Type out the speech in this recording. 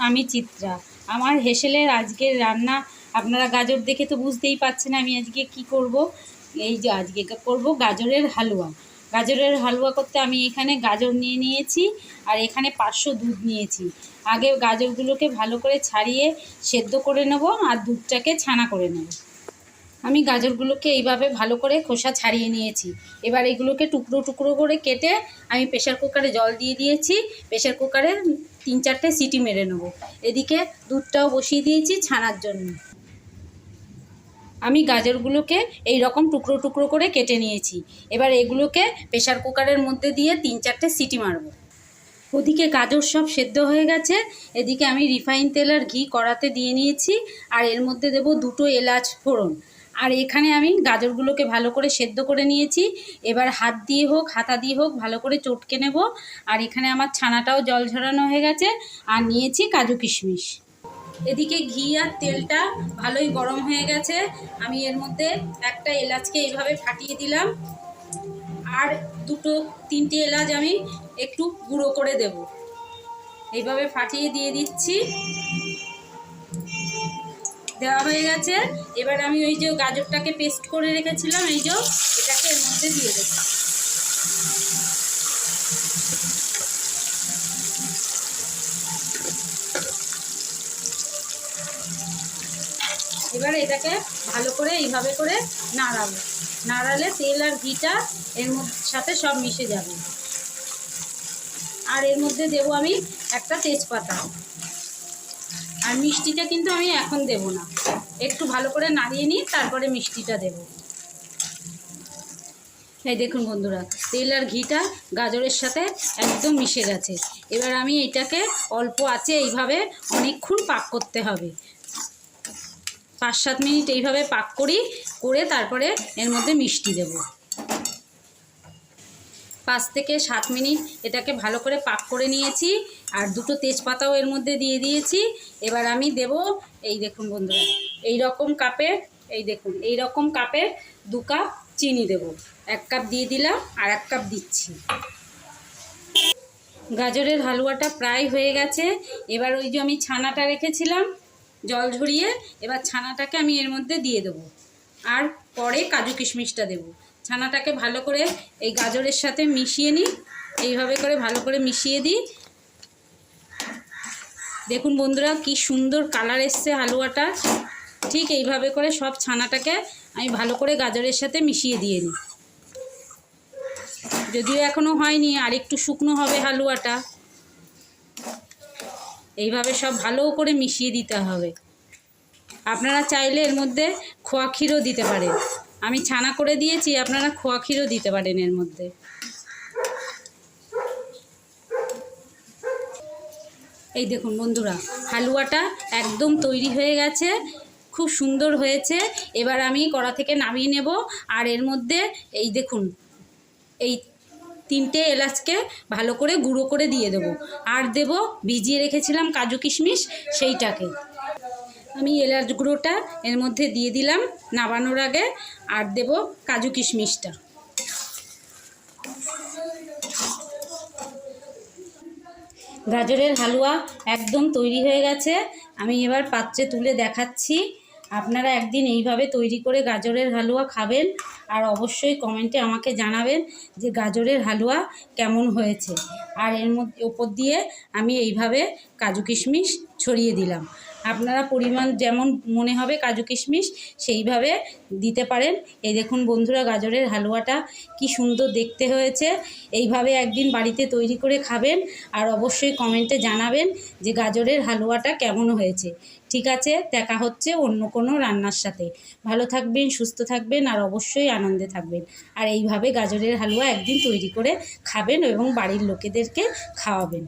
আমি চিত্রা। আমার হেসেলের আজকের রান্না আপনারা গাজর দেখে তো বুঝতেই পারছেন আমি আজকে কি করব। এই যে আজকে করব গাজরের হালুয়া। গাজরের হালুয়া করতে আমি এখানে গাজর নিয়েছি আর এখানে 500 দুধ নিয়েছি। আগে গাজরগুলোকে ভালো করে ছাড়িয়ে সেদ্ধ করে নেব আর দুধটাকে ছানা করে নেব। আমি গাজরগুলোকে এইভাবে ভালো করে খোসা ছাড়িয়ে নিয়েছি। এবার এগুলোকে টুকরো টুকরো করে কেটে আমি প্রেশার কুকারে জল দিয়ে দিয়েছি। প্রেশার কুকারে 3-4টে সিটি মেরে নেব। এদিকে দুধটাও বসিয়ে দিয়েছি ছানার জন্য। আমি গাজরগুলোকে এই রকম টুকরো টুকরো করে কেটে নিয়েছি। এবার এগুলোকে প্রেশার কুকারের মধ্যে দিয়ে 3-4টে সিটি মারব। ওদিকে গাজর সব সেদ্ধ হয়ে গেছে। এদিকে আমি রিফাইন তেল আর ঘি কড়াতে দিয়ে নিয়েছি আর এর মধ্যে দেব 2টো এলাচ ফোড়ন। আর এখানে আমি গাজরগুলোকে ভালো করে সেদ্ধ করে নিয়েছি। এবার হাত দিয়ে হোক হাতা দিয়ে হোক ভালো করে চটকে নেব। আর এখানে আমার ছানাটাও জল ঝরানো হয়ে গেছে আর নিয়েছি কাজু কিশমিশ। এদিকে ঘি আর তেলটা ভালোই গরম হয়ে গেছে। আমি এর মধ্যে একটা এলাচকে এইভাবে ফাটিয়ে দিলাম আর 2-3টে এলাচ আমি একটু গুঁড়ো করে দেব। এইভাবে ফাটিয়ে দিয়ে দিচ্ছি। দেওয়া হয়ে গেছে। এবার আমি ওই যে গাজরটাকে পেস্ট করে রেখেছিলাম এই যে এটাকে এর মধ্যে দিয়ে দেব। এবার এটাকে ভালো করে এইভাবে করে নাড়াবো। নাড়ালে তেল আর ঘিটা এর সাথে সব মিশে যাবে। আর এর মধ্যে দেব আমি একটা তেজপাতা। আর মিষ্টিটা কিন্তু আমি এখন দেব না, একটু ভালো করে নাড়িয়ে নিই তারপরে মিষ্টিটা দেব। এই দেখুন বন্ধুরা, তেল আর ঘিটা গাজরের সাথে একদম মিশে গেছে। এবার আমি এটাকে অল্প আঁচে এইভাবে অনেকক্ষণ পাক করতে হবে। 5-7 মিনিট এইভাবে পাক করে তারপরে এর মধ্যে মিষ্টি দেব। 5 থেকে 7 মিনিট এটাকে ভালো করে পাক করে নিয়েছি আর 2টো তেজপাতাও এর মধ্যে দিয়ে দিয়েছি। এবার আমি দেব এই দেখুন বন্ধুরা, এই রকম কাপের, এই দেখুন এই রকম কাপের 2 কাপ চিনি দেব। 1 কাপ দিয়ে দিলাম আর 1 কাপ দিচ্ছি। গাজরের হালুয়াটা প্রায় হয়ে গেছে। এবার ওই যে আমি ছানাটা রেখেছিলাম জল ঝরিয়ে, এবার ছানাটাকে আমি এর মধ্যে দিয়ে দেবো আর পরে কাজু কিশমিশটা দেব। ছানাটাকে ভালো করে এই গাজরের সাথে মিশিয়ে নিই। এইভাবে করে ভালো করে মিশিয়ে দিই। দেখুন বন্ধুরা কি সুন্দর কালার এসছে হালুয়াটা। ঠিক এইভাবে করে সব ছানাটাকে আমি ভালো করে গাজরের সাথে মিশিয়ে দিয়ে নিই। যদিও এখনও হয়নি, আর একটু শুকনো হবে হালুয়াটা। এইভাবে সব ভালো করে মিশিয়ে দিতে হবে। আপনারা চাইলে এর মধ্যে খোয়া ক্ষীরও দিতে পারেন। আমি ছানা করে দিয়েছি, আপনারা খোয়া ক্ষীরও দিতে পারেন এর মধ্যে। এই দেখুন বন্ধুরা, হালুয়াটা একদম তৈরি হয়ে গেছে, খুব সুন্দর হয়েছে। এবার আমি কড়া থেকে নামিয়ে নেব আর এর মধ্যে এই দেখুন এই 3টে এলাচকে ভালো করে গুঁড়ো করে দিয়ে দেব আর দেব ভিজিয়ে রেখেছিলাম কাজু কিশমিশ, সেইটাকে আমি এলাচ গুঁড়োটা এর মধ্যে দিয়ে দিলাম নামানোর আগে আর দেব কাজু কিশমিশটা। গাজরের হালুয়া একদম তৈরি হয়ে গেছে। আমি এবার পাত্রে তুলে দেখাচ্ছি। আপনারা একদিন এইভাবে তৈরি করে গাজরের হালুয়া খাবেন আর অবশ্যই কমেন্টে আমাকে জানাবেন যে গাজরের হালুয়া কেমন হয়েছে। আর এর মধ্যে ওপর দিয়ে আমি এইভাবে কাজু কিশমিশ ছড়িয়ে দিলাম। আপনারা পরিমাণ যেমন মনে হবে কাজু কিশমিশ সেইভাবে দিতে পারেন। এই দেখুন বন্ধুরা, গাজরের হালুয়াটা কি সুন্দর দেখতে হয়েছে। এইভাবে একদিন বাড়িতে তৈরি করে খাবেন আর অবশ্যই কমেন্টে জানাবেন যে গাজরের হালুয়াটা কেমন হয়েছে। ঠিক আছে, দেখা হচ্ছে অন্য কোনো রান্নার সাথে। ভালো থাকবেন, সুস্থ থাকবেন আর অবশ্যই আনন্দে থাকবেন। আর এইভাবে গাজরের হালুয়া একদিন তৈরি করে খাবেন এবং বাড়ির লোকেদেরকে খাওয়াবেন।